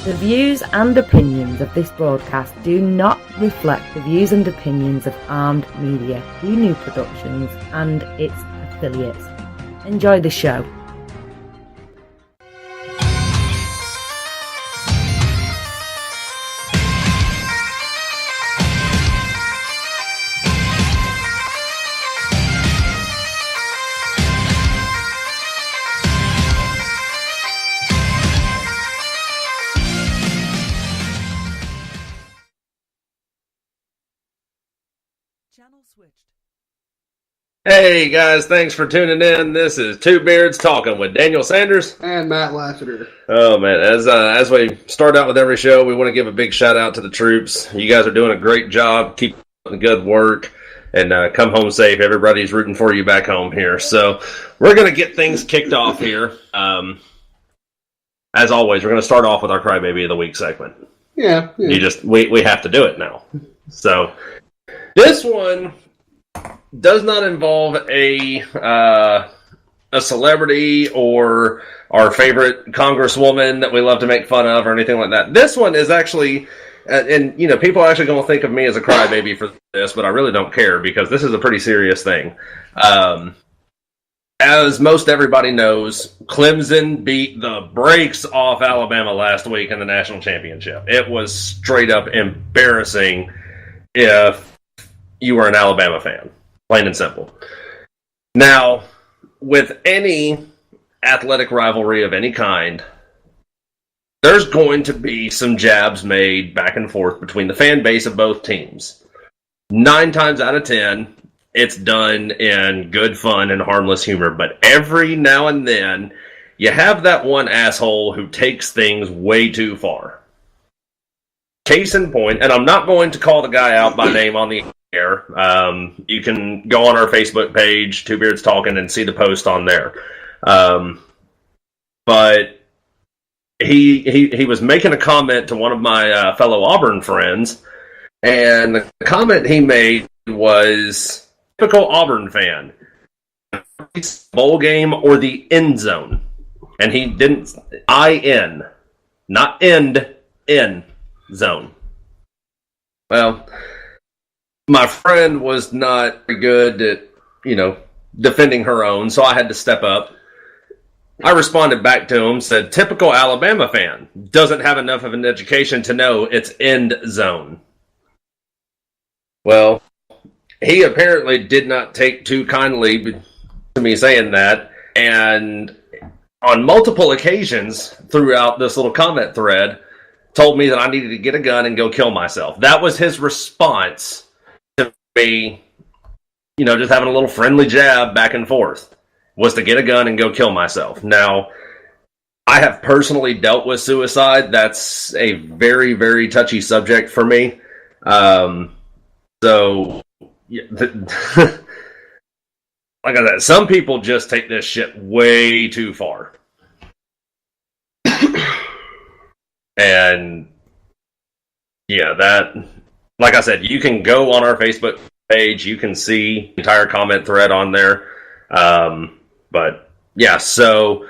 The views and opinions of this broadcast do not reflect the views and opinions of Armed Media, New Productions, and its affiliates. Enjoy the show. Hey guys, thanks for tuning in. This is Two Beards Talking with Daniel Sanders and Matt Lassiter. Oh man, as we start out with every show, we want to give a big shout out to the troops. You guys are doing a great job. Keep up the good work and come home safe. Everybody's rooting for you back home here. So we're going to get things kicked off here. As always, we're going to start off with our Crybaby of the Week segment. Yeah. We have to do it now. So this one does not involve a celebrity or our favorite congresswoman that we love to make fun of or anything like that. This one is actually, and you know, people are actually going to think of me as a crybaby for this, but I really don't care because this is a pretty serious thing. As most everybody knows, Clemson beat the brakes off Alabama last week in the national championship. It was straight up embarrassing if you were an Alabama fan. Plain and simple. Now, with any athletic rivalry of any kind, there's going to be some jabs made back and forth between the fan base of both teams. 9 times out of 10, it's done in good fun and harmless humor, but every now and then, you have that one asshole who takes things way too far. Case in point, and I'm not going to call the guy out by name on the air. You can go on our Facebook page, Two Beards Talking, and see the post on there. But he was making a comment to one of my fellow Auburn friends, and the comment he made was typical Auburn fan. Bowl game or the end zone. And he didn't I-N, not end, in zone. Well, my friend was not very good at, defending her own, so I had to step up. I responded back to him, said, typical Alabama fan, doesn't have enough of an education to know it's end zone. Well, he apparently did not take too kindly to me saying that, and on multiple occasions throughout this little comment thread, told me that I needed to get a gun and go kill myself. That was his response to me, just having a little friendly jab back and forth, was to get a gun and go kill myself. Now, I have personally dealt with suicide. That's a very, very touchy subject for me. Like I said, some people just take this shit way too far. And yeah, that, like I said, you can go on our Facebook page, you can see the entire comment thread on there. But yeah, so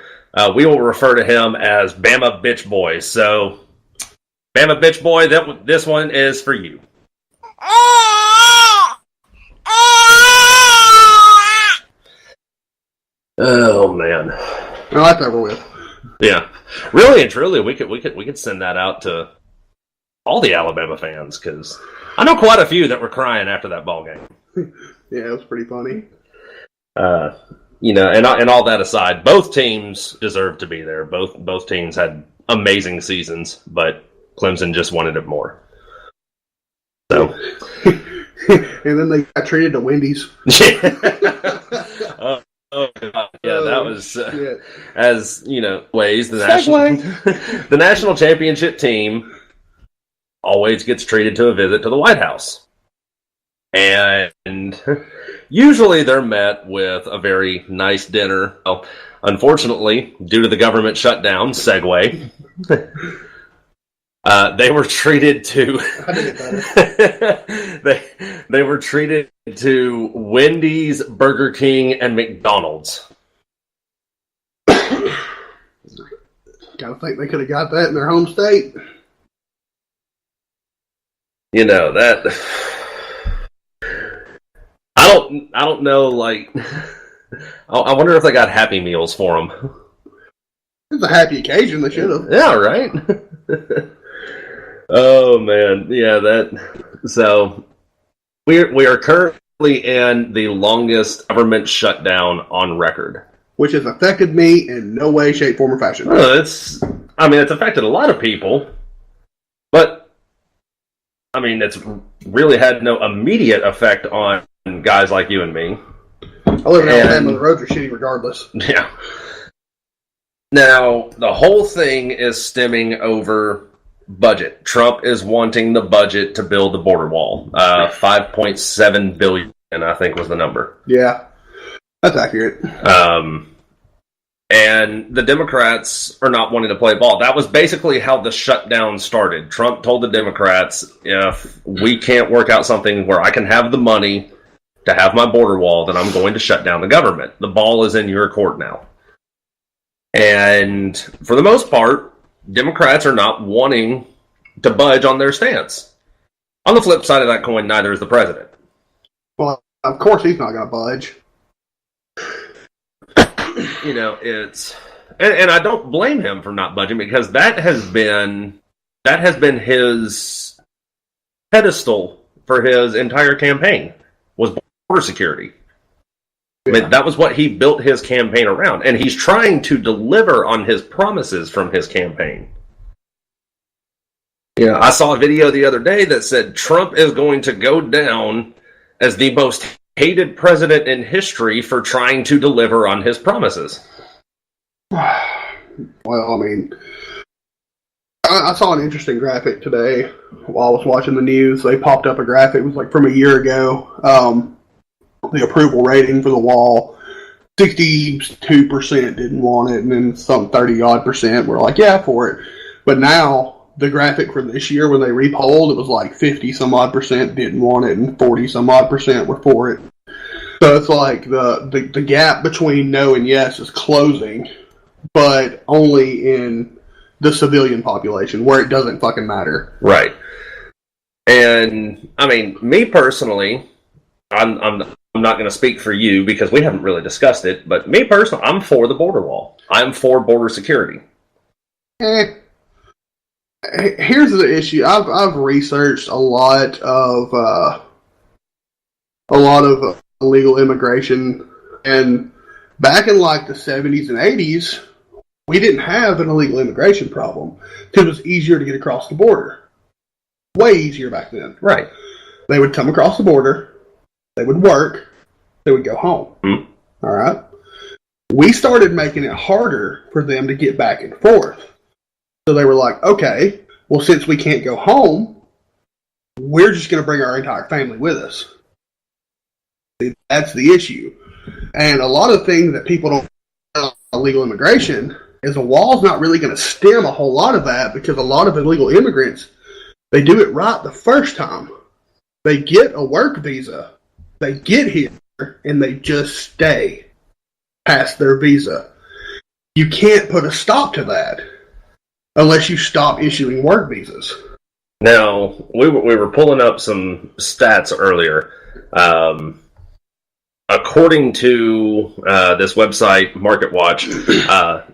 we will refer to him as Bama Bitch Boy. So, Bama Bitch Boy, this one is for you. Oh man, well, that's over with. Yeah, really and truly, we could send that out to all the Alabama fans because I know quite a few that were crying after that ball game. Yeah, it was pretty funny. And all that aside, both teams deserved to be there. Both teams had amazing seasons, but Clemson just wanted it more. So, and then they got traded to Wendy's. Oh, God. Yeah, that was, as, ways, the national championship team always gets treated to a visit to the White House. And usually they're met with a very nice dinner. Well, unfortunately, due to the government shutdown, segue, they were treated to they were treated to Wendy's, Burger King, and McDonald's. Gotta think they could have got that in their home state. You know that. I don't know. Like, I wonder if they got Happy Meals for them. It's a happy occasion. They should have. Yeah, right. Oh man, yeah. That. So we are currently in the longest government shutdown on record, Which has affected me in no way, shape, form, or fashion. it's affected a lot of people, but I mean, it's really had no immediate effect on guys like you and me. I live in Alabama. The roads are shitty regardless. Yeah. Now, the whole thing is stemming over budget. Trump is wanting the budget to build the border wall. $5.7 billion, I think, was the number. Yeah, that's accurate. And the Democrats are not wanting to play ball. That was basically how the shutdown started. Trump told the Democrats, if we can't work out something where I can have the money to have my border wall, then I'm going to shut down the government. The ball is in your court now. And for the most part, Democrats are not wanting to budge on their stance. On the flip side of that coin, neither is the president. Well, of course he's not going to budge. You know, it's and I don't blame him for not budging, because that has been his pedestal for his entire campaign, was border security. Yeah. I mean, that was what he built his campaign around, and he's trying to deliver on his promises from his campaign. You know, I saw a video the other day that said Trump is going to go down as the most hated president in history for trying to deliver on his promises. Well, I mean, I saw an interesting graphic today while I was watching the news. They popped up a graphic. It was like from a year ago. The approval rating for the wall, 62% didn't want it, and then some 30-odd% were like, yeah, for it. But now, the graphic for this year, when they repolled, it was like 50-some-odd% didn't want it, and 40-some-odd% were for it. So it's like the gap between no and yes is closing, but only in the civilian population, where it doesn't fucking matter. Right. And, I mean, me personally, I'm not going to speak for you because we haven't really discussed it, but me personally, I'm for the border wall. I'm for border security. Here's the issue. I've researched a lot of illegal immigration, and back in like the 70s and 80s, we didn't have an illegal immigration problem because it was easier to get across the border. Way easier back then. Right. They would come across the border. They would work. They would go home. Mm. All right. We started making it harder for them to get back and forth. So they were like, okay, well, since we can't go home, we're just going to bring our entire family with us. See, that's the issue. And a lot of things that people don't know about illegal immigration is a wall's not really going to stem a whole lot of that, because a lot of illegal immigrants, they do it right the first time. They get a work visa. They get here, and they just stay past their visa. You can't put a stop to that unless you stop issuing work visas. Now, we were pulling up some stats earlier. According to this website, MarketWatch,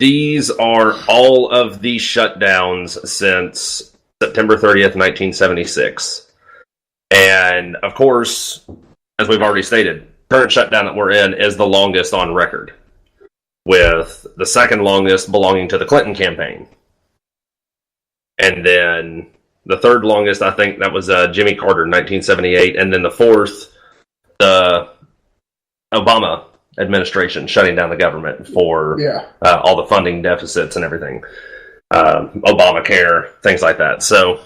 these are all of the shutdowns since September 30th, 1976. And, of course, as we've already stated, current shutdown that we're in is the longest on record, with the second longest belonging to the Clinton campaign. And then the third longest, I think that was Jimmy Carter, 1978. And then the fourth, the Obama administration shutting down the government for all the funding deficits and everything. Obamacare, things like that. So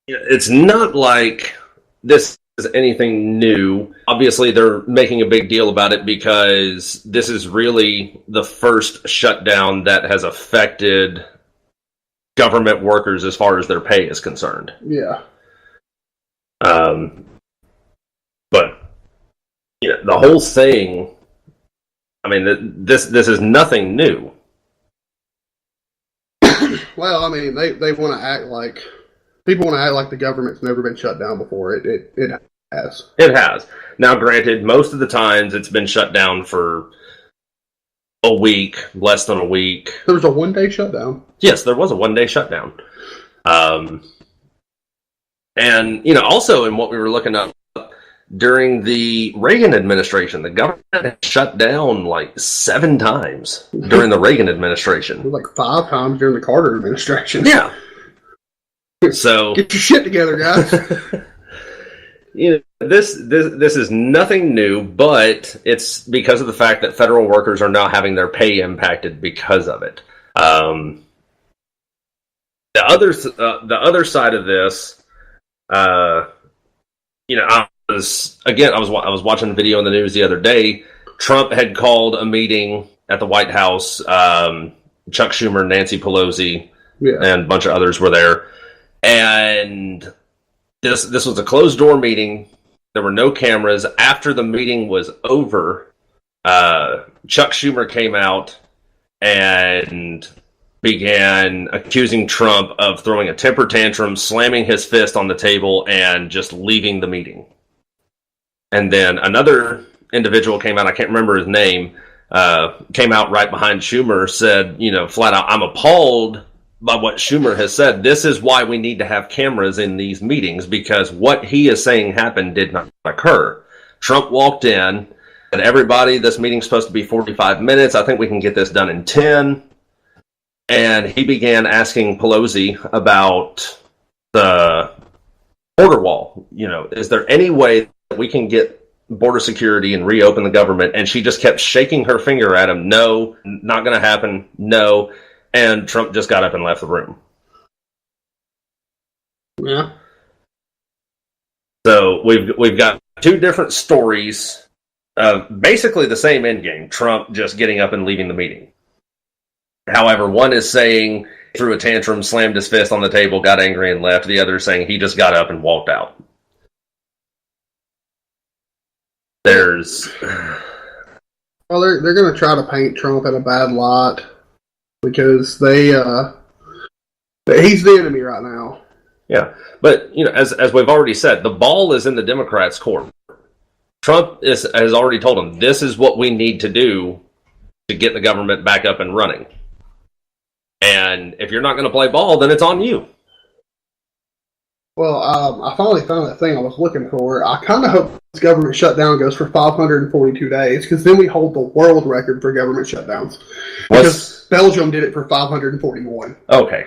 it's not like this is anything new. Obviously, they're making a big deal about it because this is really the first shutdown that has affected government workers as far as their pay is concerned. Yeah. But the whole thing, I mean, this is nothing new. Well, I mean, they want to act like people want to act like the government's never been shut down before. It has. It has. Now, granted, most of the times it's been shut down for a week, less than a week. There was a 1-day shutdown. Yes, there was a 1-day shutdown. And, also in what we were looking up, during the Reagan administration, the government shut down like 7 times during the Reagan administration. It was like 5 times during the Carter administration. Yeah. So get your shit together, guys. This is nothing new, but it's because of the fact that federal workers are now having their pay impacted because of it. The other side of this, I was watching a video in the news the other day. Trump had called a meeting at the White House. Chuck Schumer, Nancy Pelosi, and a bunch of others were there. And this was a closed door meeting. There were no cameras. After the meeting was over, Chuck Schumer came out and began accusing Trump of throwing a temper tantrum, slamming his fist on the table, and just leaving the meeting. And then another individual came out, I can't remember his name, came out right behind Schumer, said, flat out, I'm appalled by what Schumer has said. This is why we need to have cameras in these meetings, because what he is saying happened did not occur. Trump walked in, and everybody, this meeting's supposed to be 45 minutes. I think we can get this done in 10. And he began asking Pelosi about the border wall. Is there any way that we can get border security and reopen the government? And she just kept shaking her finger at him. No, not going to happen. No. And Trump just got up and left the room. Yeah. So we've got 2 different stories of basically the same endgame. Trump just getting up and leaving the meeting. However, one is saying he threw a tantrum, slammed his fist on the table, got angry and left. The other is saying he just got up and walked out. Well, they're going to try to paint Trump in a bad light because he's the enemy right now. Yeah, but as we've already said, the ball is in the Democrats' court. Trump has already told them this is what we need to do to get the government back up and running. And if you're not going to play ball, then it's on you. Well, I finally found that thing I was looking for. I kind of hope this government shutdown goes for 542 days, because then we hold the world record for government shutdowns. Because Belgium did it for 541. Okay.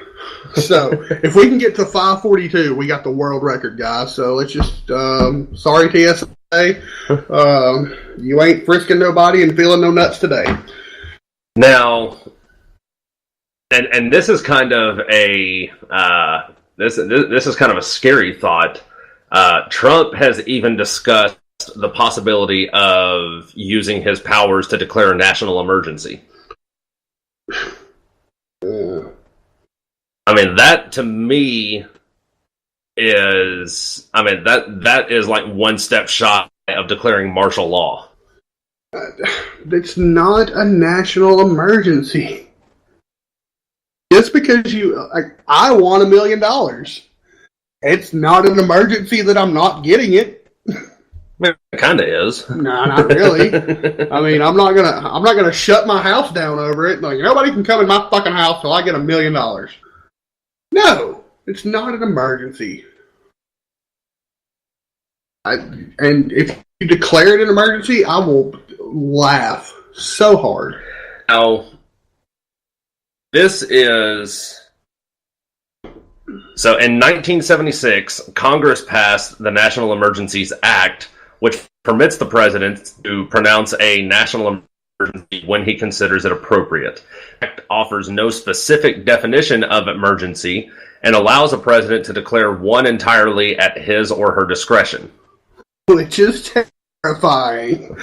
So, if we can get to 542, we got the world record, guys. So, let's just, sorry TSA, you ain't frisking nobody and feeling no nuts today. Now, and this is kind of a this is kind of a scary thought. Trump has even discussed the possibility of using his powers to declare a national emergency. I mean, that to me is, that is like one step shy of declaring martial law. It's not a national emergency. Just because I want $1 million, it's not an emergency that I'm not getting it. It kind of is. No, not really. I mean, I'm not gonna shut my house down over it. Like, nobody can come in my fucking house till I get $1 million. No, it's not an emergency. And if you declare it an emergency, I will laugh so hard. Now, this is... So, in 1976, Congress passed the National Emergencies Act, which permits the president to pronounce a national emergency when he considers it appropriate. The act offers no specific definition of emergency and allows a president to declare one entirely at his or her discretion. Which is terrifying.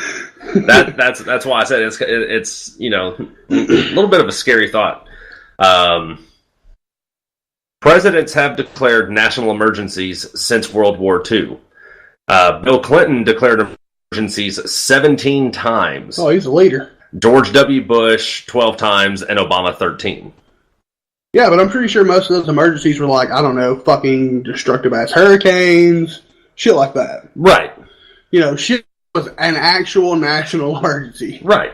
That's why I said it's a little bit of a scary thought. Presidents have declared national emergencies since World War II. Bill Clinton declared emergencies 17 times. Oh, he's a leader. George W. Bush 12 times and Obama 13. Yeah, but I'm pretty sure most of those emergencies were like, I don't know, fucking destructive-ass hurricanes, shit like that. Right. You know, shit was an actual national emergency. Right.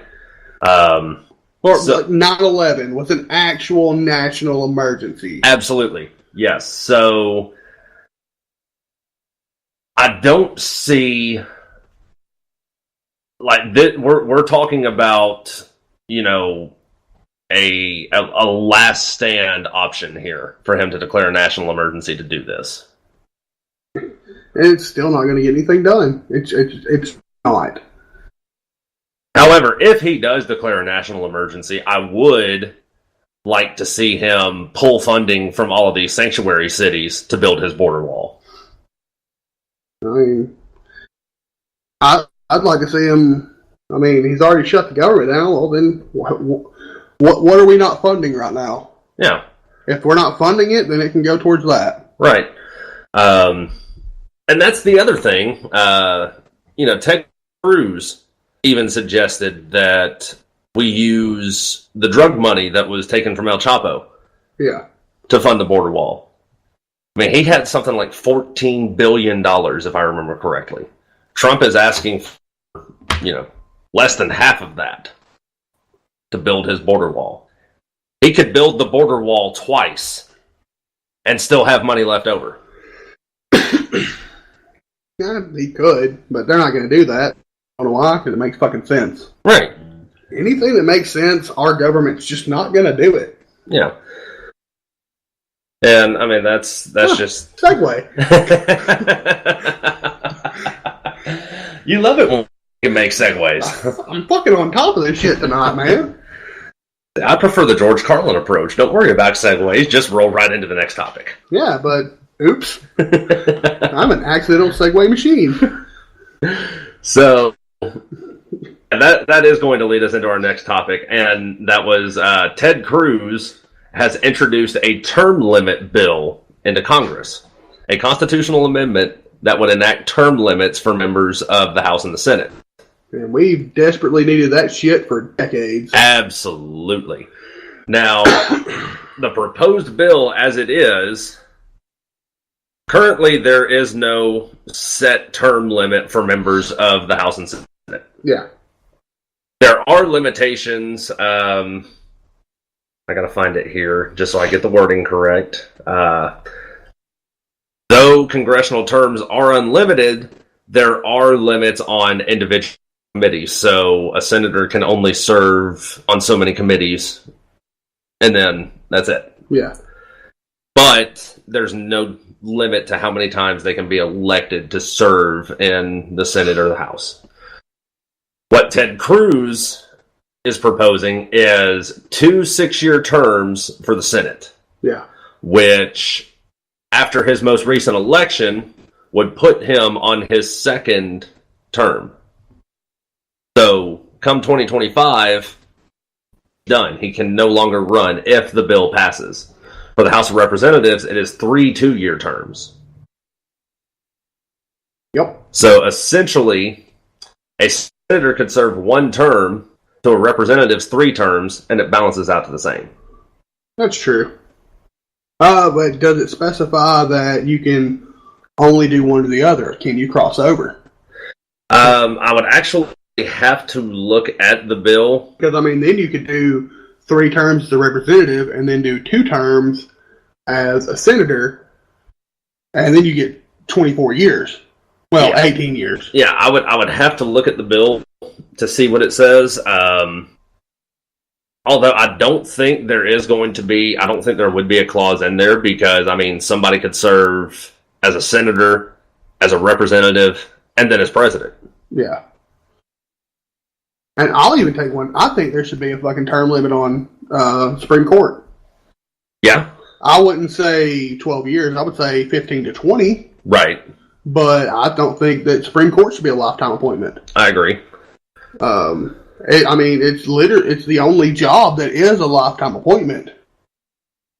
Or like 9/11 was an actual national emergency. Absolutely. Yes. So I don't see like that. We're talking about, you know, a last stand option here for him to declare a national emergency to do this. And it's still not going to get anything done. It's not. However, if he does declare a national emergency, I would like to see him pull funding from all of these sanctuary cities to build his border wall. I mean, I'd like to see him. I mean, he's already shut the government down. Well, then what are we not funding right now? Yeah. If we're not funding it, then it can go towards that. Right. And that's the other thing. You know, Ted Cruz even suggested that we use the drug money that was taken from El Chapo to fund the border wall. I mean, he had something like $14 billion, if I remember correctly. Trump is asking for, you know, less than half of that to build his border wall. He could build the border wall twice and still have money left over. Yeah, he could, but they're not going to do that. I don't know why, because it makes fucking sense. Right. Anything that makes sense, our government's just not going to do it. Yeah. And, I mean, that's just... Segue. You love it when you can make segues. I'm fucking on top of this shit tonight, man. I prefer the George Carlin approach. Don't worry about segues. Just roll right into the next topic. Yeah, but oops. I'm an accidental segue machine. So, that is going to lead us into our next topic, and that was Ted Cruz has introduced a term limit bill into Congress, a constitutional amendment that would enact term limits for members of the House and the Senate. And we've desperately needed that shit for decades. Absolutely. Now, the proposed bill as it is, currently there is no set term limit for members of the House and Senate. Yeah. There are limitations. I gotta find it here just so I get the wording correct. Though congressional terms are unlimited, there are limits on individual committees. So a senator can only serve on so many committees, and then that's it. Yeah. But there's no limit to how many times they can be elected to serve in the Senate or the House. What Ted Cruz is proposing is 2 6-year terms for the Senate. Yeah. Which, after his most recent election, would put him on his second term. So, come 2025, done. He can no longer run if the bill passes. For the House of Representatives, it is 3 2-year terms. Yep. So, essentially, a senator could serve 1 term to a representative's 3 terms, and it balances out to the same. That's true. But does it specify that you can only do one or the other? Can you cross over? I would actually have to look at the bill. Because, I mean, then you could do 3 terms as a representative and then do 2 terms as a senator, and then you get 24 years. Well, yeah. 18 years. Yeah, I would have to look at the bill to see what it says. Although I don't think there would be a clause in there because, I mean, somebody could serve as a senator, as a representative, and then as president. Yeah. And I'll even take one. I think there should be a fucking term limit on Supreme Court. Yeah. I wouldn't say 12 years. I would say 15 to 20. Right. But I don't think that Supreme Court should be a lifetime appointment. I agree. It's the only job that is a lifetime appointment.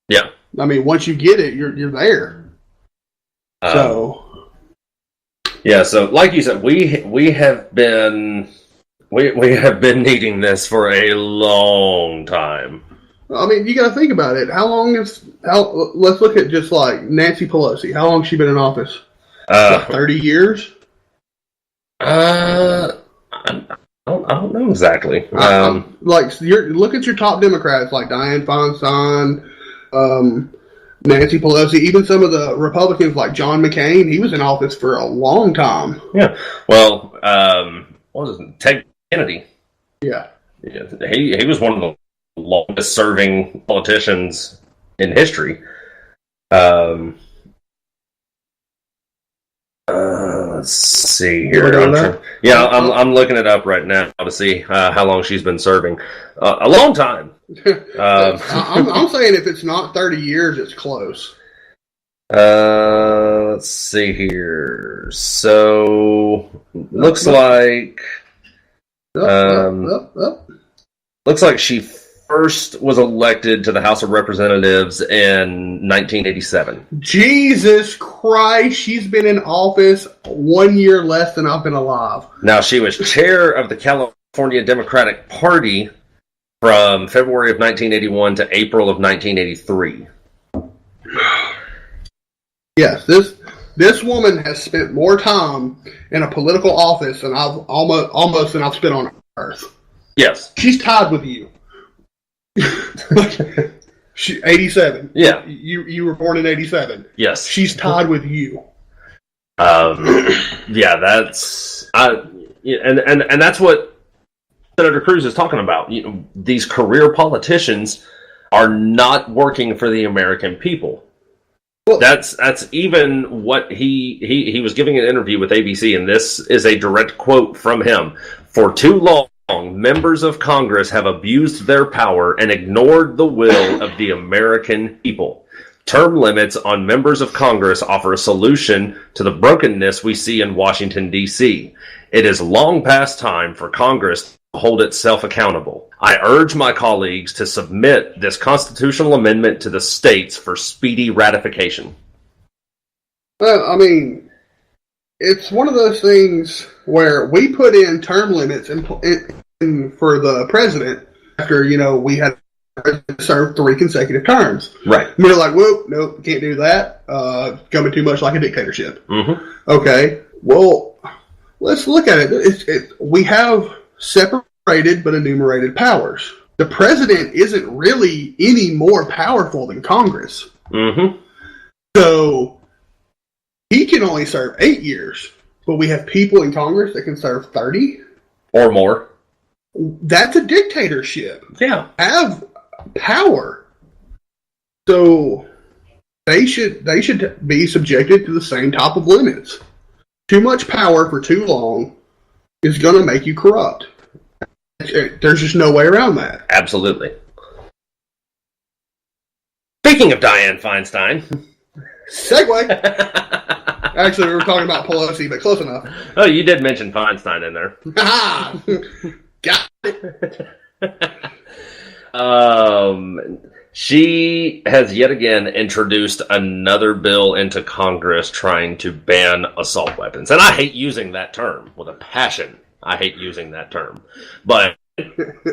Yeah. I mean, once you get it, you're there. Yeah, so like you said, we have been needing this for a long time. I mean, you got to think about it. Let's look at just like Nancy Pelosi. How long has she been in office? 30 years? I don't know exactly. Look at your top Democrats like Dianne Feinstein, Nancy Pelosi, even some of the Republicans like John McCain. He was in office for a long time. Yeah. Well, what was it? Ted Kennedy. Yeah. He was one of the longest serving politicians in history. Let's see here. I'm looking it up right now to see how long she's been serving. A long time. I'm saying if it's not 30 years, it's close. Let's see here. So looks like looks like she first was elected to the House of Representatives in 1987. Jesus Christ, she's been in office 1 year less than I've been alive. Now, she was chair of the California Democratic Party from February of 1981 to April of 1983. Yes, this woman has spent more time in a political office than I've almost than I've spent on Earth. Yes. She's tied with you. She 87. Yeah. You were born in 87. Yes. She's tied with you. Yeah, that's and that's what Senator Cruz is talking about. You know, these career politicians are not working for the American people. Well, that's even what he was giving an interview with ABC, and this is a direct quote from him. For too long, members of Congress have abused their power and ignored the will of the American people. Term limits on members of Congress offer a solution to the brokenness we see in Washington, D.C. It is long past time for Congress to hold itself accountable. I urge my colleagues to submit this constitutional amendment to the states for speedy ratification. Well, I mean, it's one of those things where we put in term limits for the president after, we had served 3 consecutive terms. Right. And they're like, whoop, nope, can't do that. Coming too much like a dictatorship. Mm-hmm. Okay, well, let's look at it. We have separated but enumerated powers. The president isn't really any more powerful than Congress. Mm-hmm. So he can only serve 8 years, but we have people in Congress that can serve 30 or more. That's a dictatorship. Yeah. Have power. So they should be subjected to the same type of limits. Too much power for too long is going to make you corrupt. There's just no way around that. Absolutely. Speaking of Dianne Feinstein. Segue. Actually, we were talking about Pelosi, but close enough. Oh, you did mention Feinstein in there. Got it. She has yet again introduced another bill into Congress trying to ban assault weapons. And I hate using that term with a passion. I hate using that term. But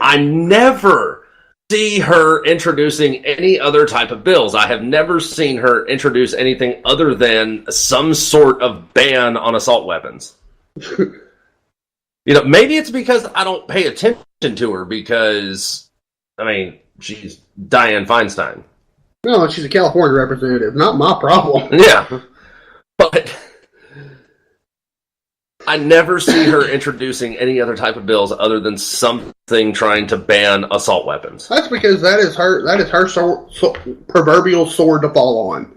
I never see her introducing any other type of bills. I have never seen her introduce anything other than some sort of ban on assault weapons. Maybe it's because I don't pay attention to her because, she's Dianne Feinstein. No, she's a California representative. Not my problem. Yeah. But I never see her introducing any other type of bills other than something trying to ban assault weapons. That's because that is her proverbial sword to fall on.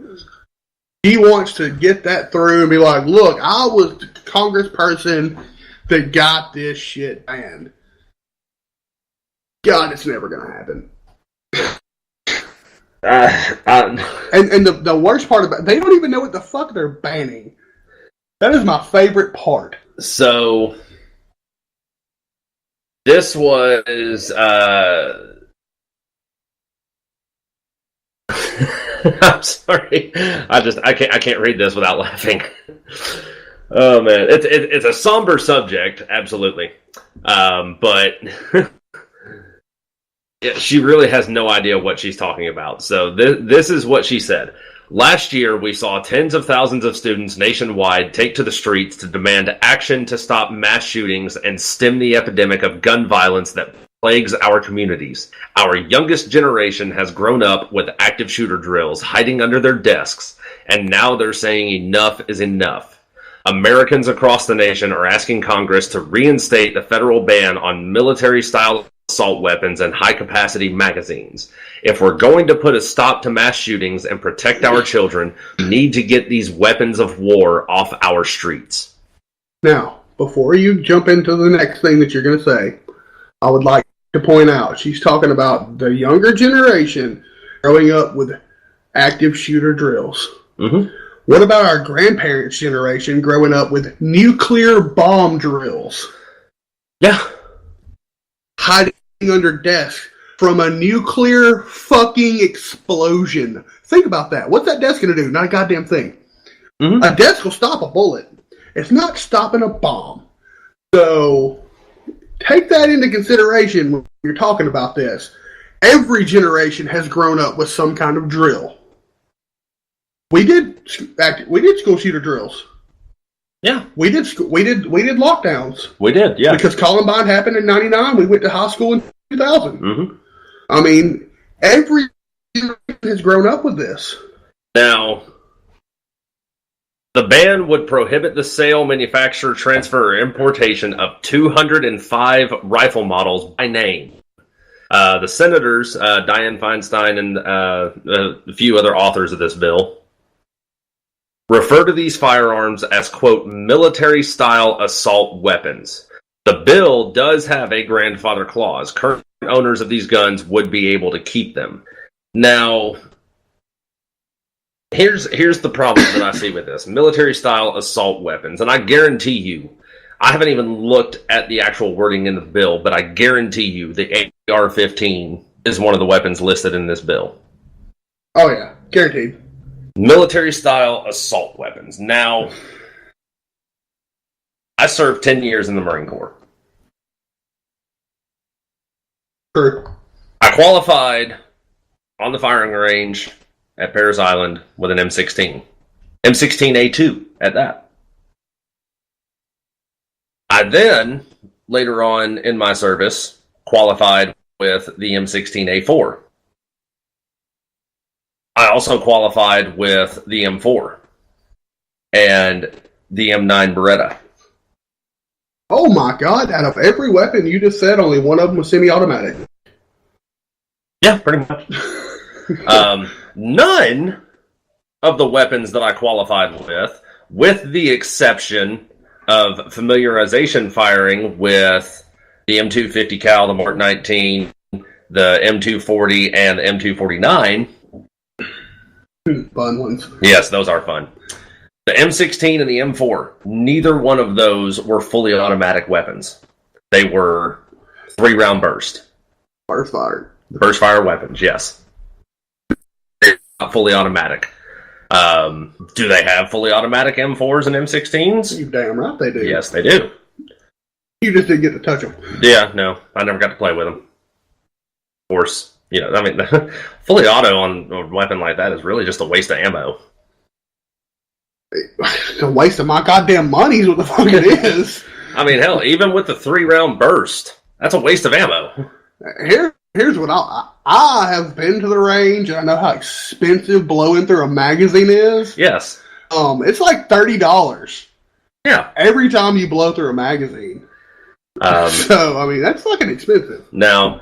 She wants to get that through and be like, look, I was the congressperson that got this shit banned. God, it's never going to happen. And the worst part about it, they don't even know what the fuck they're banning. That is my favorite part. So, this was, I'm sorry. I can't read this without laughing. Oh man, it's a somber subject, absolutely. But she really has no idea what she's talking about. So this is what she said. Last year, we saw tens of thousands of students nationwide take to the streets to demand action to stop mass shootings and stem the epidemic of gun violence that plagues our communities. Our youngest generation has grown up with active shooter drills hiding under their desks, and now they're saying enough is enough. Americans across the nation are asking Congress to reinstate the federal ban on military-style assault weapons and high-capacity magazines. If we're going to put a stop to mass shootings and protect our children, we need to get these weapons of war off our streets. Now, before you jump into the next thing that you're going to say, I would like to point out she's talking about the younger generation growing up with active shooter drills. Mm-hmm. What about our grandparents' generation growing up with nuclear bomb drills? Yeah. Hiding under desks from a nuclear fucking explosion. Think about that. What's that desk going to do? Not a goddamn thing. Mm-hmm. A desk will stop a bullet. It's not stopping a bomb. So take that into consideration when you're talking about this. Every generation has grown up with some kind of drill. We did school shooter drills. Yeah, we did lockdowns. We did, yeah, because Columbine happened in '99. We went to high school in 2000. Mm-hmm. I mean, every generation has grown up with this. Now, the ban would prohibit the sale, manufacture, transfer, or importation of 205 rifle models by name. The senators, Dianne Feinstein and a few other authors of this bill, refer to these firearms as, quote, military-style assault weapons. The bill does have a grandfather clause. Current owners of these guns would be able to keep them. Now, here's the problem that I see with this. Military-style assault weapons. And I guarantee you, I haven't even looked at the actual wording in the bill, but I guarantee you the AR-15 is one of the weapons listed in this bill. Oh, yeah. Guaranteed. Military-style assault weapons. Now, I served 10 years in the Marine Corps. True. I qualified on the firing range at Parris Island with an M16. M16A2 at that. I then, later on in my service, qualified with the M16A4. I also qualified with the M4 and the M9 Beretta. Oh my God, out of every weapon you just said, only one of them was semi-automatic. Yeah, pretty much. None of the weapons that I qualified with the exception of familiarization firing with the M250 cal, the Mark 19, the M240, and the M249. Fun ones. Yes, those are fun. The M16 and the M4, neither one of those were fully automatic weapons. They were 3-round burst. Burst fire. Burst fire weapons, yes. They're not fully automatic. Do they have fully automatic M4s and M16s? You damn right they do. Yes, they do. You just didn't get to touch them. Yeah, no, I never got to play with them. Of course, I mean, fully auto on a weapon like that is really just a waste of ammo. It's a waste of my goddamn money is what the fuck it is. I mean, hell, even with the 3-round burst, that's a waste of ammo. Here's what I have been to the range, and I know how expensive blowing through a magazine is. Yes. It's like $30. Yeah. Every time you blow through a magazine. So, I mean, that's fucking expensive. Now,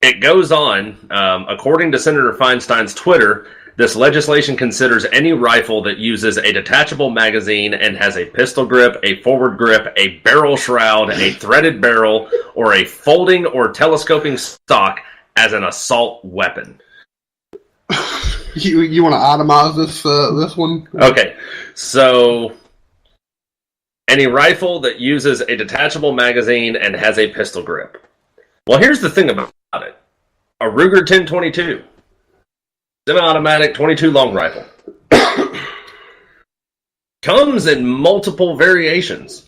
it goes on, according to Senator Feinstein's Twitter, this legislation considers any rifle that uses a detachable magazine and has a pistol grip, a forward grip, a barrel shroud, a threaded barrel, or a folding or telescoping stock as an assault weapon. You want to itemize this one? Okay, so any rifle that uses a detachable magazine and has a pistol grip. Well, here's the thing about it. A Ruger 1022. Semi-automatic 22 long rifle. Comes in multiple variations.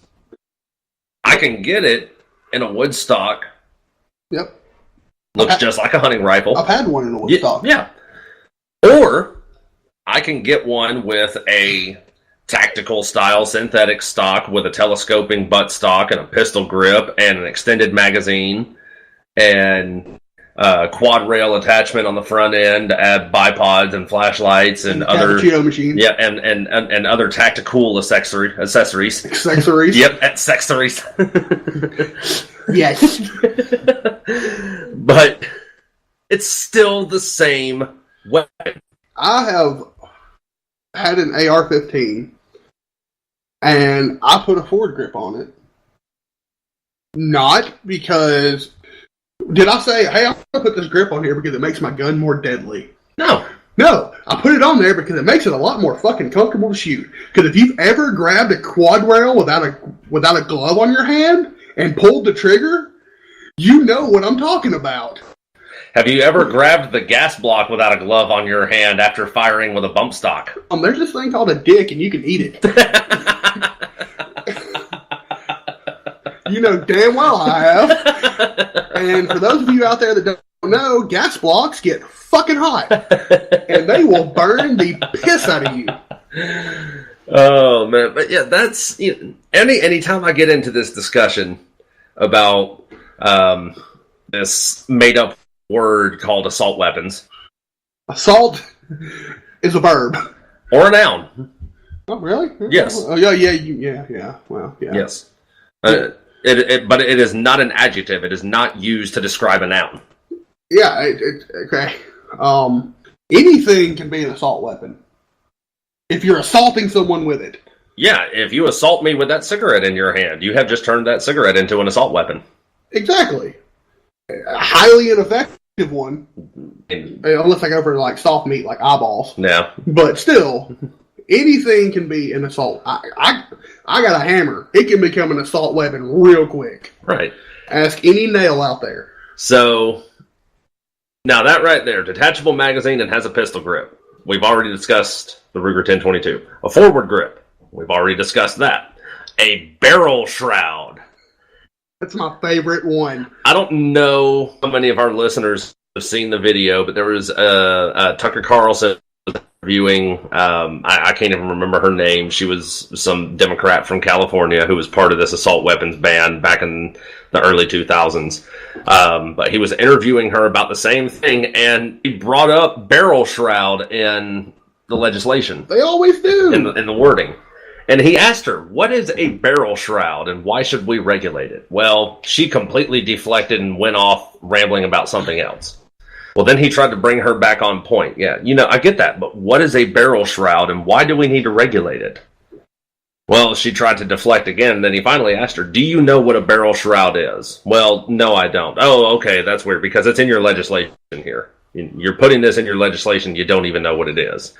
I can get it in a wood stock. Yep. Looks just like a hunting rifle. I've had one in a wood stock. Yeah. Or I can get one with a tactical style synthetic stock with a telescoping butt stock and a pistol grip and an extended magazine and quad rail attachment on the front end to add bipods and flashlights and other cappuccino machines. Yeah, and other tactical accessories. Accessories. Yep, accessories. Yes. But it's still the same weapon. I have had an AR-15, and I put a forward grip on it. Not because... Did I say, hey, I'm going to put this grip on here because it makes my gun more deadly? No. No, I put it on there because it makes it a lot more fucking comfortable to shoot. Because if you've ever grabbed a quad rail without a glove on your hand and pulled the trigger, you know what I'm talking about. Have you ever grabbed the gas block without a glove on your hand after firing with a bump stock? There's this thing called a dick, and you can eat it. You know damn well I have. And for those of you out there that don't know, gas blocks get fucking hot. And they will burn the piss out of you. Oh, man. But yeah, that's... anytime I get into this discussion about this made-up word called assault weapons. Assault is a verb. Or a noun. Oh, really? Yes. Oh, yeah. Well, yeah. Yes. But it is not an adjective. It is not used to describe a noun. Yeah, okay. Anything can be an assault weapon. If you're assaulting someone with it. Yeah, if you assault me with that cigarette in your hand, you have just turned that cigarette into an assault weapon. Exactly. A highly ineffective one. Unless I go for like soft meat, like eyeballs. Yeah. But still, anything can be an assault. I got a hammer. It can become an assault weapon real quick. Right. Ask any nail out there. So, now that right there, detachable magazine and has a pistol grip. We've already discussed the Ruger 1022. A forward grip. We've already discussed that. A barrel shroud. That's my favorite one. I don't know how many of our listeners have seen the video, but there was Tucker Carlson interviewing, I can't even remember her name. She was some Democrat from California who was part of this assault weapons ban back in the early 2000s. But he was interviewing her about the same thing, and he brought up barrel shroud in the legislation. They always do. In the wording. And he asked her, what is a barrel shroud and why should we regulate it? Well, she completely deflected and went off rambling about something else. Well, then he tried to bring her back on point. Yeah, I get that, but what is a barrel shroud and why do we need to regulate it? Well, she tried to deflect again, then he finally asked her, do you know what a barrel shroud is? Well, no, I don't. Oh, okay, that's weird because it's in your legislation here. You're putting this in your legislation, you don't even know what it is.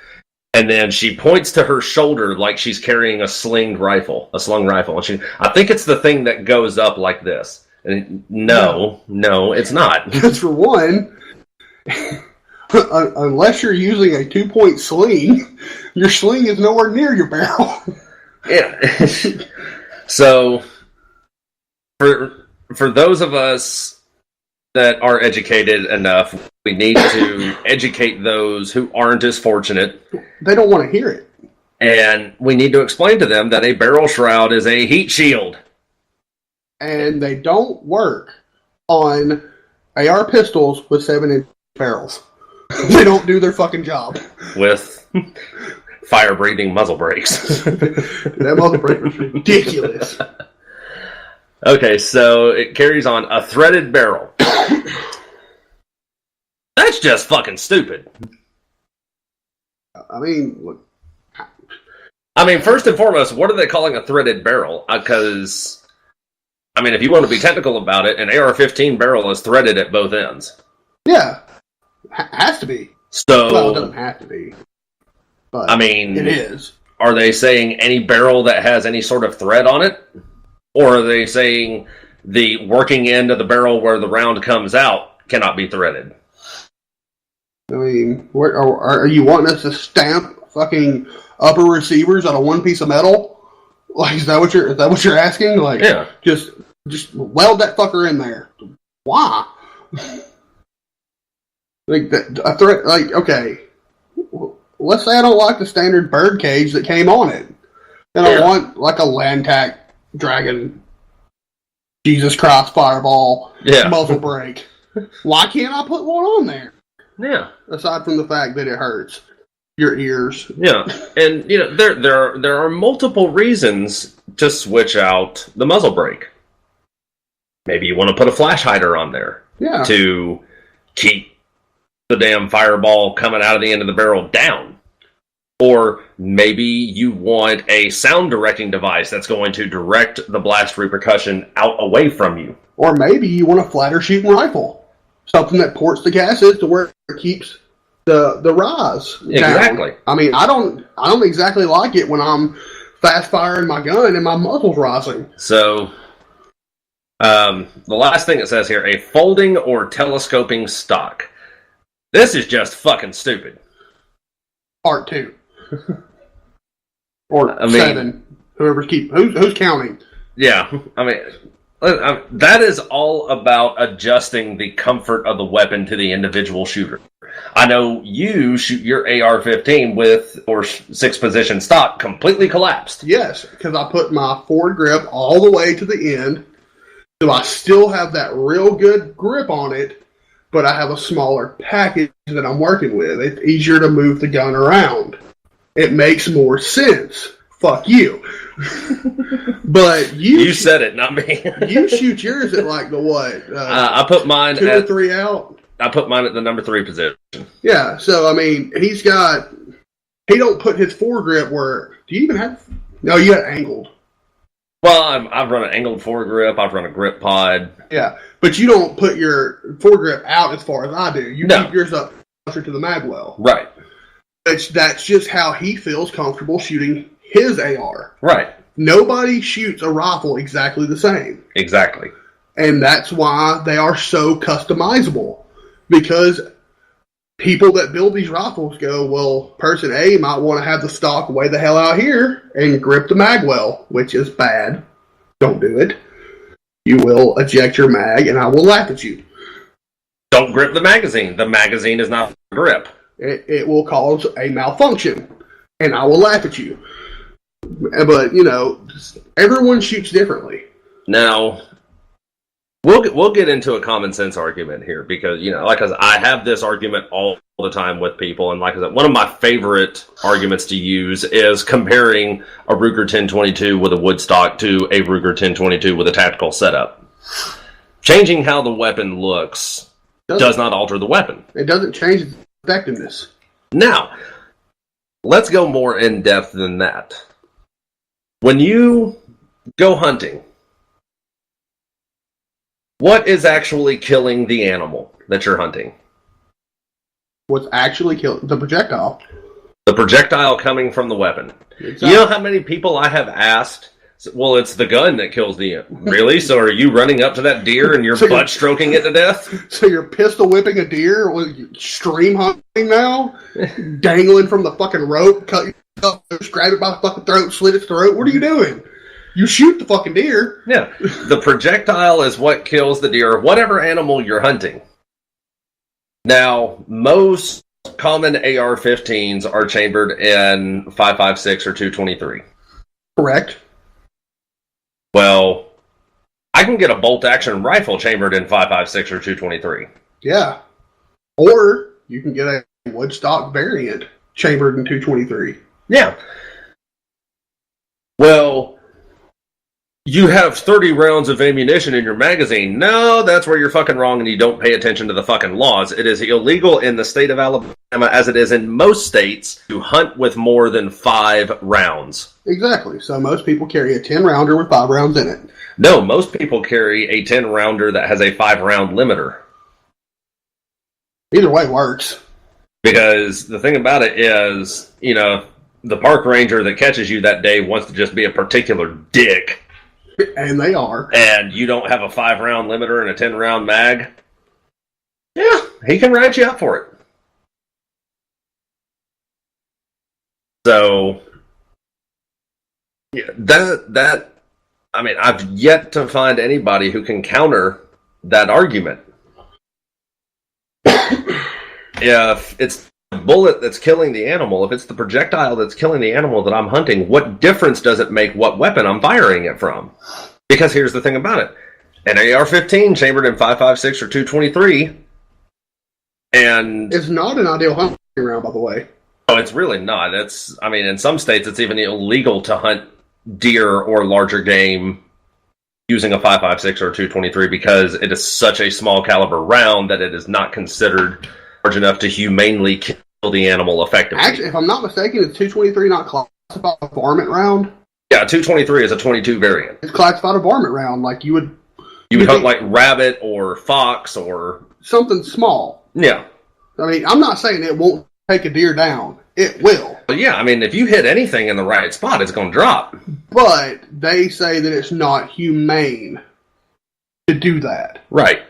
And then she points to her shoulder like she's carrying a slung rifle. And I think it's the thing that goes up like this. And no, it's not. Because for one, unless you're using a 2-point sling, your sling is nowhere near your barrel. Yeah. So, for those of us that are educated enough, we need to educate those who aren't as fortunate. They don't want to hear it. And we need to explain to them that a barrel shroud is a heat shield. And they don't work on AR pistols with 7-inch barrels. They don't do their fucking job. With fire-breathing muzzle brakes. That muzzle brake was ridiculous. Okay, so it carries on a threaded barrel. That's just fucking stupid. I mean, look. First and foremost, what are they calling a threaded barrel? Because, if you want to be technical about it, an AR-15 barrel is threaded at both ends. Yeah. Has to be. So, well, it doesn't have to be. But it is. Are they saying any barrel that has any sort of thread on it? Or are they saying the working end of the barrel where the round comes out cannot be threaded? Where, are you wanting us to stamp fucking upper receivers out of one piece of metal? Like, is that what you're asking? Like, yeah. Just weld that fucker in there. Why? Like a threat. Like, okay, let's say I don't like the standard bird cage that came on it, and I want like a Lantac Dragon, Jesus Christ Fireball muzzle brake. Why can't I put one on there? Yeah. Aside from the fact that it hurts your ears. Yeah, and there are multiple reasons to switch out the muzzle brake. Maybe you want to put a flash hider on there to keep the damn fireball coming out of the end of the barrel down. Or maybe you want a sound directing device that's going to direct the blast repercussion out away from you. Or maybe you want a flatter shooting rifle. Something that ports the gases to where it keeps the rise down. Exactly. I mean, I don't exactly like it when I'm fast firing my gun and my muzzle's rising. So, the last thing it says here, a folding or telescoping stock. This is just fucking stupid. Part 2. Or 7. Who's counting? Yeah, I mean, that is all about adjusting the comfort of the weapon to the individual shooter. I know you shoot your AR-15 with or 6-position stock completely collapsed. Yes, because I put my forward grip all the way to the end, so I still have that real good grip on it, but I have a smaller package that I'm working with. It's easier to move the gun around. It makes more sense. Fuck you. But you said it, not me. You shoot yours at like the what? I put mine 2 or 3 out. I put mine at the number 3 position. Yeah, so I mean, he don't put his foregrip where. Do you even have? No, you got angled. Well, I've run an angled foregrip. I've run a grip pod. Yeah, but you don't put your foregrip out as far as I do. You keep yours up closer to the magwell. Right. That's just how he feels comfortable shooting his AR. Right. Nobody shoots a rifle exactly the same. Exactly. And that's why they are so customizable. Because people that build these rifles go, well, person A might want to have the stock way the hell out here and grip the magwell, which is bad. Don't do it. You will eject your mag, and I will laugh at you. Don't grip the magazine. The magazine is not a grip. It will cause a malfunction, and I will laugh at you. But, everyone shoots differently. Now, we'll get into a common sense argument here because, like I said, I have this argument all the time with people, and like I said, one of my favorite arguments to use is comparing a Ruger 1022 with a wood stock to a Ruger 1022 with a tactical setup. Changing how the weapon looks does not alter the weapon. It doesn't change its effectiveness. Now, let's go more in depth than that. When you go hunting, what is actually killing the animal that you're hunting? What's actually killing the projectile? The projectile coming from the weapon. Exactly. You know how many people I have asked, well, it's the gun that kills the... Really? So are you running up to that deer and you're butt stroking it to death? So you're pistol whipping a deer with stream hunting now? Dangling from the fucking rope, cut yourself, grab it by the fucking throat, slit its throat? What are you doing? You shoot the fucking deer. Yeah. The projectile is what kills the deer, whatever animal you're hunting. Now, most common AR-15s are chambered in 5.56 or 223. Correct. Well, I can get a bolt-action rifle chambered in 5.56 or 223. Yeah. Or you can get a woodstock variant chambered in 223. Yeah. Well, you have 30 rounds of ammunition in your magazine. No, that's where you're fucking wrong and you don't pay attention to the fucking laws. It is illegal in the state of Alabama, as it is in most states, to hunt with more than 5 rounds. Exactly. So most people carry a 10-rounder with 5 rounds in it. No, most people carry a 10-rounder that has a 5-round limiter. Either way works. Because the thing about it is, the park ranger that catches you that day wants to just be a particular dick. And they are. And you don't have a 5-round limiter and a 10-round mag. Yeah, he can write you up for it. So, yeah, I've yet to find anybody who can counter that argument. if it's the bullet that's killing the animal, if it's the projectile that's killing the animal that I'm hunting, what difference does it make what weapon I'm firing it from? Because here's the thing about it. An AR-15 chambered in 5.56 or 223, and it's not an ideal hunting round, by the way. Oh, it's really not. In some states, it's even illegal to hunt deer or larger game using a 5.56 or 223 because it is such a small caliber round that it is not considered large enough to humanely kill the animal effectively. Actually, if I'm not mistaken, is 223 not classified a varmint round? Yeah, 223 is a 22 variant. It's classified a varmint round, like you would hunt like rabbit or fox or something small. Yeah. I mean, I'm not saying it won't take a deer down. It will. But yeah, I mean, if you hit anything in the right spot, it's going to drop. But they say that it's not humane to do that. Right.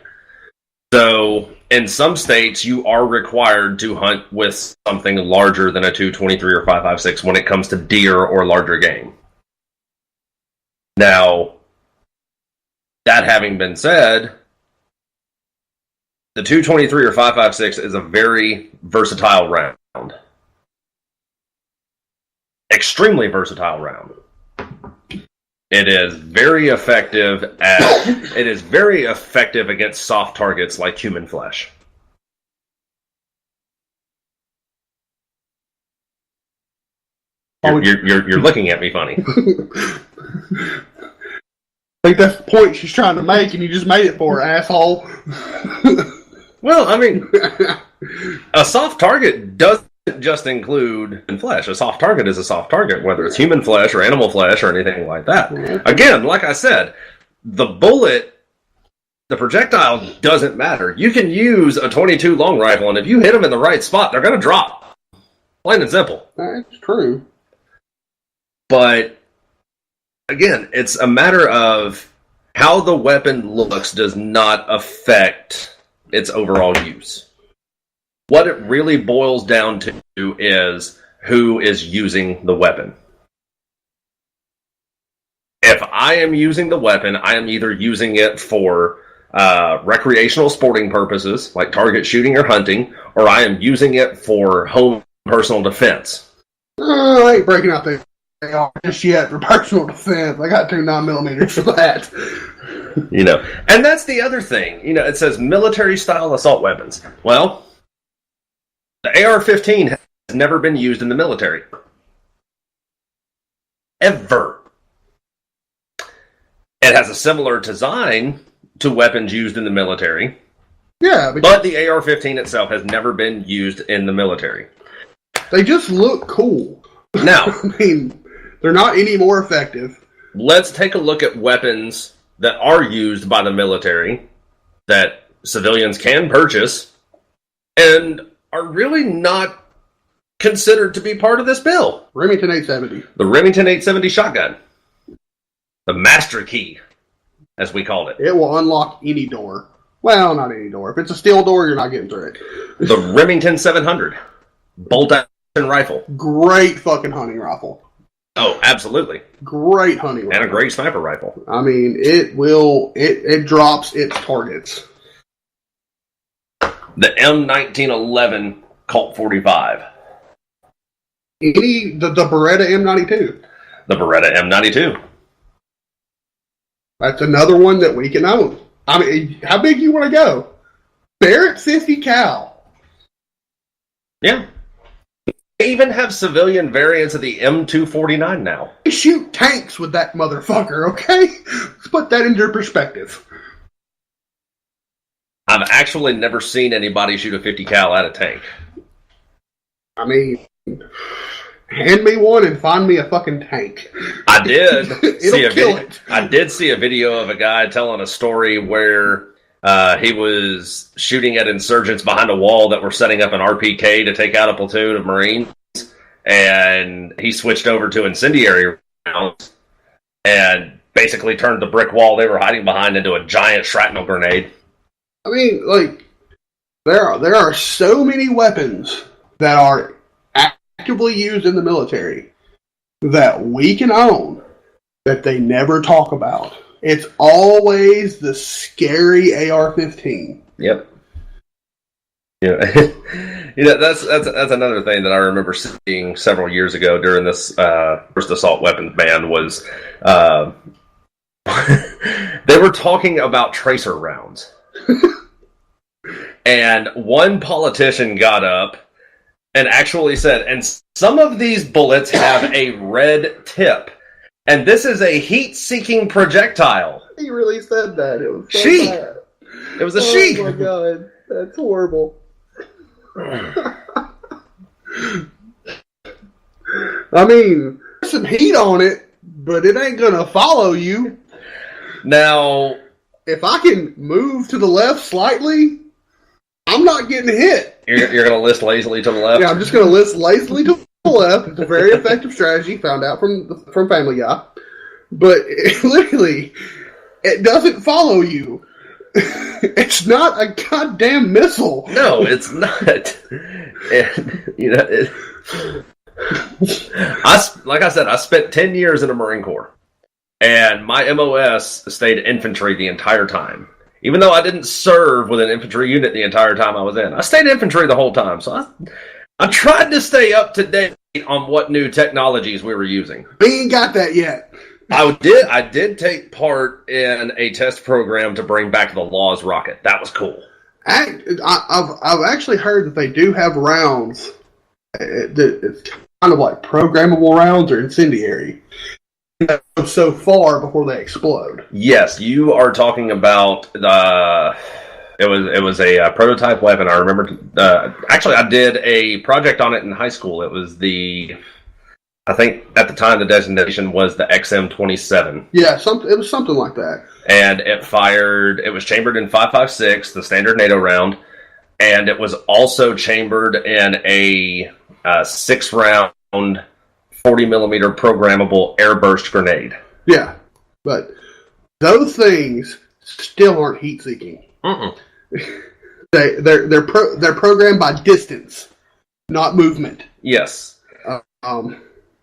So, in some states, you are required to hunt with something larger than a 223 or 5.56 when it comes to deer or larger game. Now, that having been said, the 223 or 5.56 is a very versatile round. Extremely versatile round. It is very effective against soft targets like human flesh. You're looking at me funny. I think that's the point she's trying to make, and you just made it for her, asshole. Well, I mean, a soft target doesn't just include flesh. A soft target is a soft target, whether it's human flesh or animal flesh or anything like that. Again, like I said, the bullet, the projectile doesn't matter. You can use a 22 long rifle, and if you hit them in the right spot, they're going to drop. Plain and simple. That's true. But, again, it's a matter of how the weapon looks does not affect its overall use. What it really boils down to is who is using the weapon. If I am using the weapon, I am either using it for recreational sporting purposes, like target shooting or hunting, or I am using it for home personal defense. I ain't breaking out the AR just yet for personal defense. I got 2 9mm for that. And that's the other thing. It says military-style assault weapons. Well, the AR-15 has never been used in the military. Ever. It has a similar design to weapons used in the military. Yeah. But the AR-15 itself has never been used in the military. They just look cool. Now, I mean, they're not any more effective. Let's take a look at weapons that are used by the military that civilians can purchase and are really not considered to be part of this bill. Remington 870. The Remington 870 shotgun. The master key, as we called it. It will unlock any door. Well, not any door. If it's a steel door, you're not getting through it. The Remington 700. Bolt-action rifle. Great fucking hunting rifle. Oh, absolutely. Great hunting rifle. And a great sniper rifle. I mean, it drops its targets. The M1911 Colt 45. The Beretta M92. The Beretta M92. That's another one that we can own. I mean, how big you want to go? Barrett 50 cal. Yeah. They even have civilian variants of the M249 now. They shoot tanks with that motherfucker, okay? Let's put that into perspective. I've actually never seen anybody shoot a 50 cal at a tank. I mean, hand me one and find me a fucking tank. I did see a kill video. it. I did see a video of a guy telling a story where he was shooting at insurgents behind a wall that were setting up an RPK to take out a platoon of Marines, and he switched over to incendiary rounds and basically turned the brick wall they were hiding behind into a giant shrapnel grenade. I mean, like, there are so many weapons that are actively used in the military that we can own that they never talk about. It's always the scary AR-15. Yep. That's another thing that I remember seeing several years ago during this first assault weapons ban was they were talking about tracer rounds. And one politician got up and actually said, and some of these bullets have a red tip. And this is a heat-seeking projectile. He really said that. It was so she. bad. It was a she. Oh my god, that's horrible. I mean, there's some heat on it, but it ain't gonna follow you. Now, if I can move to the left slightly, I'm not getting hit. You're gonna list lazily to the left? Yeah, I'm just gonna list lazily to the left. It's a very effective strategy, found out from Family Guy. But literally, it doesn't follow you. It's not a goddamn missile. No, it's not. And, like I said, I spent 10 years in the Marine Corps, and my MOS stayed infantry the entire time. Even though I didn't serve with an infantry unit the entire time I was in, I stayed infantry the whole time. So I tried to stay up to date on what new technologies we were using. We ain't got that yet. I did take part in a test program to bring back the Laws rocket. That was cool. I've actually heard that they do have rounds. It's kind of like programmable rounds or incendiary. So far before they explode. Yes, you are talking about it was a prototype weapon. I remember. Actually, I did a project on it in high school. It was I think at the time the designation was the XM-27. Yeah, it was something like that. And it was chambered in 5.56, the standard NATO round, and it was also chambered in a 6-round 40mm programmable airburst grenade. Yeah, but those things still aren't heat-seeking. They're programmed by distance, not movement. Yes.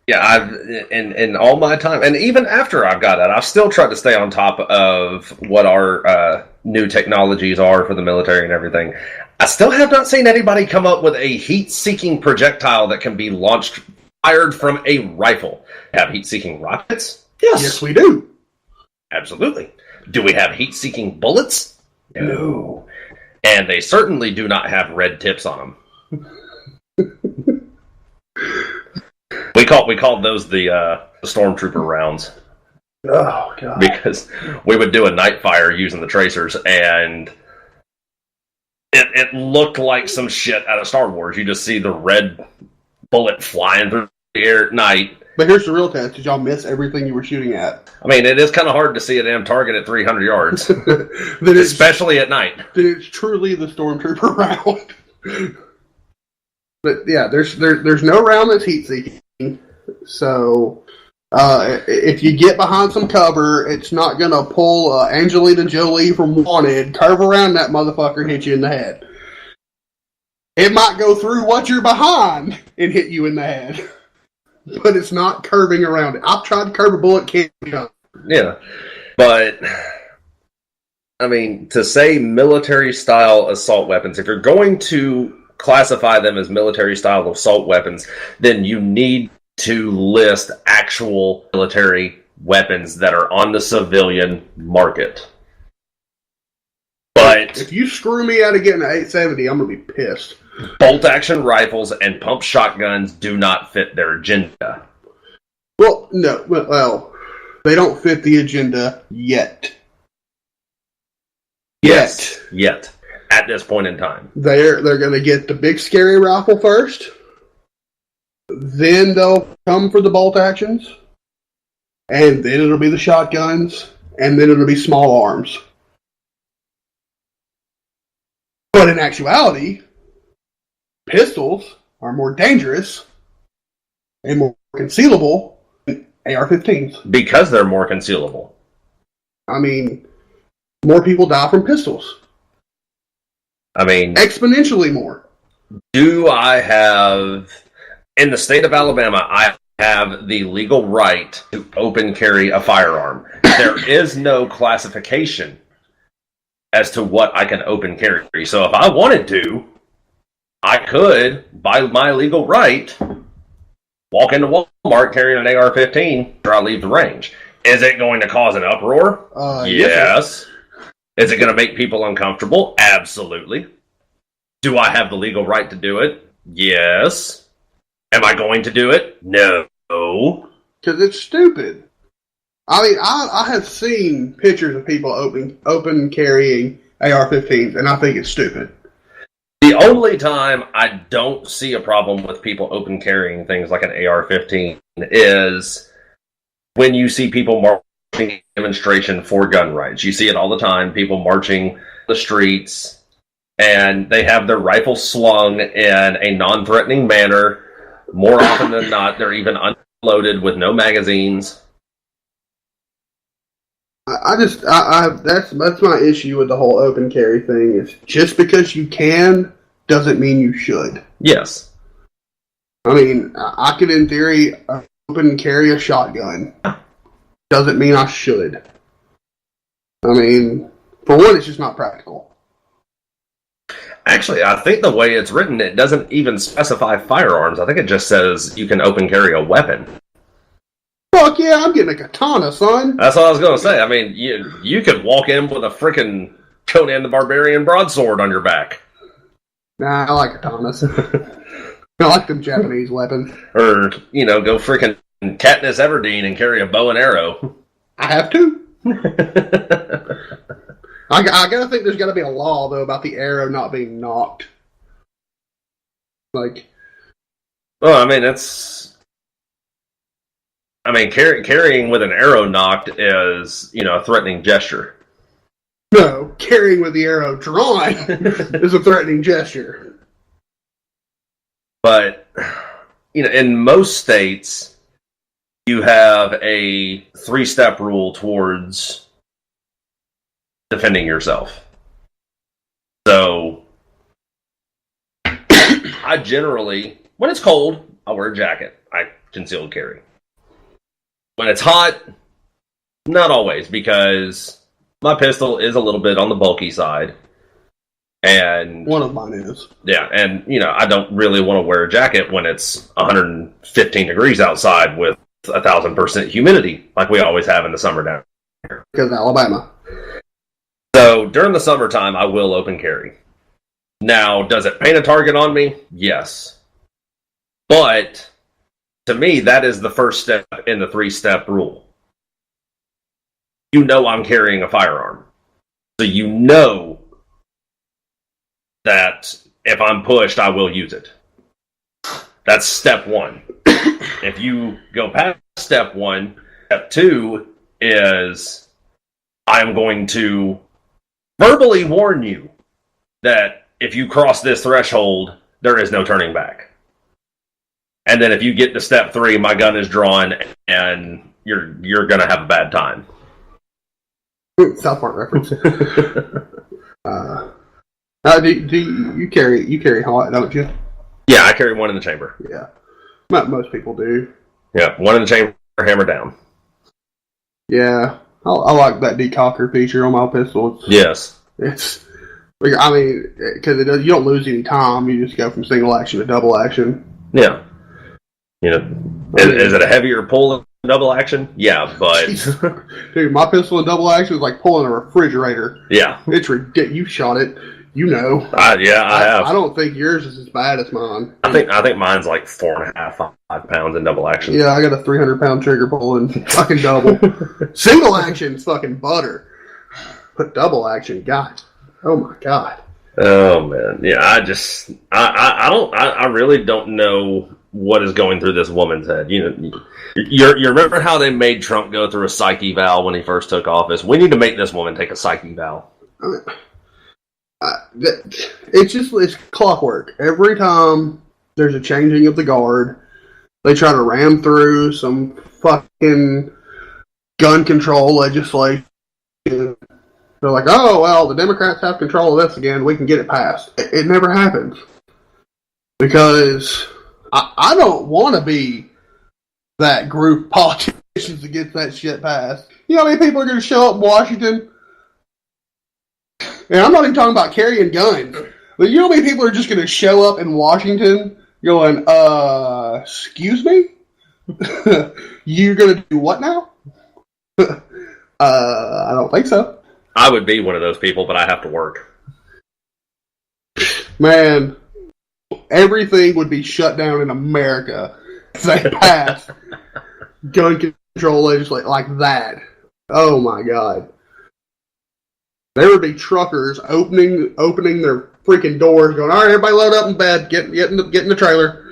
Yeah, I've in all my time, and even after I've got that, I've still tried to stay on top of what our new technologies are for the military and everything. I still have not seen anybody come up with a heat-seeking projectile that can be fired from a rifle. Have heat-seeking rockets? Yes, we do. Absolutely. Do we have heat-seeking bullets? No. And they certainly do not have red tips on them. We called those the stormtrooper rounds. Oh god! Because we would do a night fire using the tracers, and it looked like some shit out of Star Wars. You just see the red bullet flying through the air at night. But here's the real test: did y'all miss everything you were shooting at? I mean, it is kind of hard to see a damn target at 300 yards, especially at night. Then it's truly the stormtrooper round. But yeah, there's no round that's heat-seeking. So if you get behind some cover, it's not going to pull Angelina Jolie from Wanted, curve around that motherfucker and hit you in the head. It might go through what you're behind and hit you in the head. But it's not curving around it. I've tried to curve a bullet, can't be done. Yeah, but I mean, to say military-style assault weapons, if you're going to classify them as military-style assault weapons, then you need to list actual military weapons that are on the civilian market. But if you screw me out of getting an 870, I'm going to be pissed. Bolt-action rifles and pump shotguns do not fit their agenda. Well, no. Well, they don't fit the agenda yet. Yes, yet. At this point in time. They're going to get the big scary rifle first. Then they'll come for the bolt actions. And then it'll be the shotguns. And then it'll be small arms. But in actuality, pistols are more dangerous and more concealable than AR-15s. Because they're more concealable. I mean, more people die from pistols. I mean, exponentially more. Do I have, in the state of Alabama, I have the legal right to open carry a firearm. There is no classification as to what I can open carry. So if I wanted to, I could, by my legal right, walk into Walmart carrying an AR-15 after I leave the range. Is it going to cause an uproar? Yes. Is it going to make people uncomfortable? Absolutely. Do I have the legal right to do it? Yes. Am I going to do it? No. Because it's stupid. I mean, I have seen pictures of people open carrying AR-15s, and I think it's stupid. The only time I don't see a problem with people open carrying things like an AR-15 is when you see people marching demonstration for gun rights. You see it all the time, people marching the streets, and they have their rifles slung in a non-threatening manner. More often than not, they're even unloaded with no magazines. That's my issue with the whole open carry thing. Is just because you can doesn't mean you should. Yes. I mean, I could, in theory, open carry a shotgun. Doesn't mean I should. I mean, for one, it's just not practical. Actually, I think the way it's written, it doesn't even specify firearms. I think it just says you can open carry a weapon. Fuck yeah, I'm getting a katana, son. That's what I was going to say. I mean, you could walk in with a freaking Conan the Barbarian broadsword on your back. Nah, I like katanas. I like them Japanese weapons. Or, go freaking Katniss Everdeen and carry a bow and arrow. I have to. I gotta think there's gotta be a law, though, about the arrow not being knocked. Like... Well, I mean, carrying with an arrow knocked is, a threatening gesture. No, carrying with the arrow drawn is a threatening gesture. But, in most states, you have a 3-step rule towards defending yourself. So, I generally, when it's cold, I wear a jacket. I concealed carry. When it's hot, not always, because my pistol is a little bit on the bulky side. And one of mine is. Yeah, and, I don't really want to wear a jacket when it's 115 degrees outside with 1,000% humidity, like we always have in the summer down here. Because Alabama. So, during the summertime, I will open carry. Now, does it paint a target on me? Yes. But... to me, that is the first step in the 3-step rule. I'm carrying a firearm. So that if I'm pushed, I will use it. That's step 1. If you go past step 1, step 2 is I'm going to verbally warn you that if you cross this threshold, there is no turning back. And then if you get to step 3, my gun is drawn, and you're gonna have a bad time. South Park reference. Do you carry hot, don't you? Yeah, I carry one in the chamber. Yeah, most people do. Yeah, one in the chamber, hammer down. Yeah, I like that decocker feature on my pistol. Yes, it's. I mean, because you don't lose any time. You just go from single action to double action. Yeah. Is it a heavier pull than double action? Yeah, but... Dude, my pistol in double action is like pulling a refrigerator. Yeah. It's ridiculous. You shot it. I have. I don't think yours is as bad as mine. I think mine's like 4.5, 5 pounds in double action. Yeah, I got a 300-pound trigger pull and fucking double. Single action's fucking butter. But double action, God. Oh my God. Oh, man. Yeah, I really don't know what is going through this woman's head. You remember how they made Trump go through a psych eval when he first took office? We need to make this woman take a psych eval. It's clockwork. Every time there's a changing of the guard, they try to ram through some fucking gun control legislation. They're like, oh, well, the Democrats have control of this again. We can get it passed. It never happens. Because I don't want to be that group of politicians that gets that shit passed. You know how many people are going to show up in Washington? And I'm not even talking about carrying guns. But you know how many people are just going to show up in Washington going, excuse me? You're going to do what now? I don't think so. I would be one of those people, but I have to work. Man, everything would be shut down in America if they passed gun control legislation like that. Oh my God. There would be truckers opening their freaking doors, going, "All right, everybody load up in bed, get in the trailer."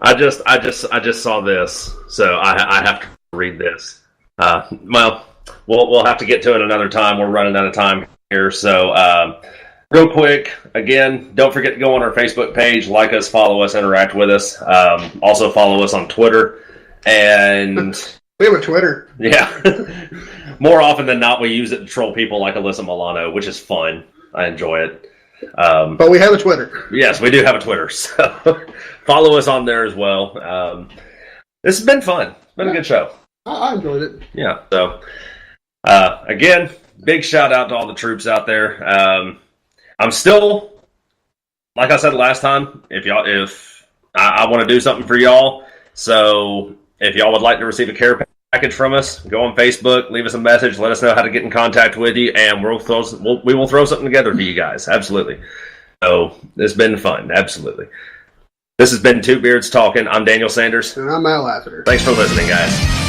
I just saw this, so I have to read this. Well, we'll have to get to it another time. We're running out of time here, so real quick, again, don't forget to go on our Facebook page, like us, follow us, interact with us. Also follow us on Twitter, and we have a Twitter. Yeah. More often than not, we use it to troll people like Alyssa Milano, which is fun. I enjoy it. But we have a Twitter. Yes, we do have a Twitter, so follow us on there as well. This has been fun. It's been a good show. I enjoyed it. Yeah, so again, big shout out to all the troops out there. I'm still, like I said last time, if I want to do something for y'all, so if y'all would like to receive a care package from us, go on Facebook, leave us a message, let us know how to get in contact with you, and we will throw something together for you guys. Absolutely. So it's been fun. Absolutely. This has been Two Beards Talking. I'm Daniel Sanders. And I'm Matt Lassiter. Thanks for listening, guys.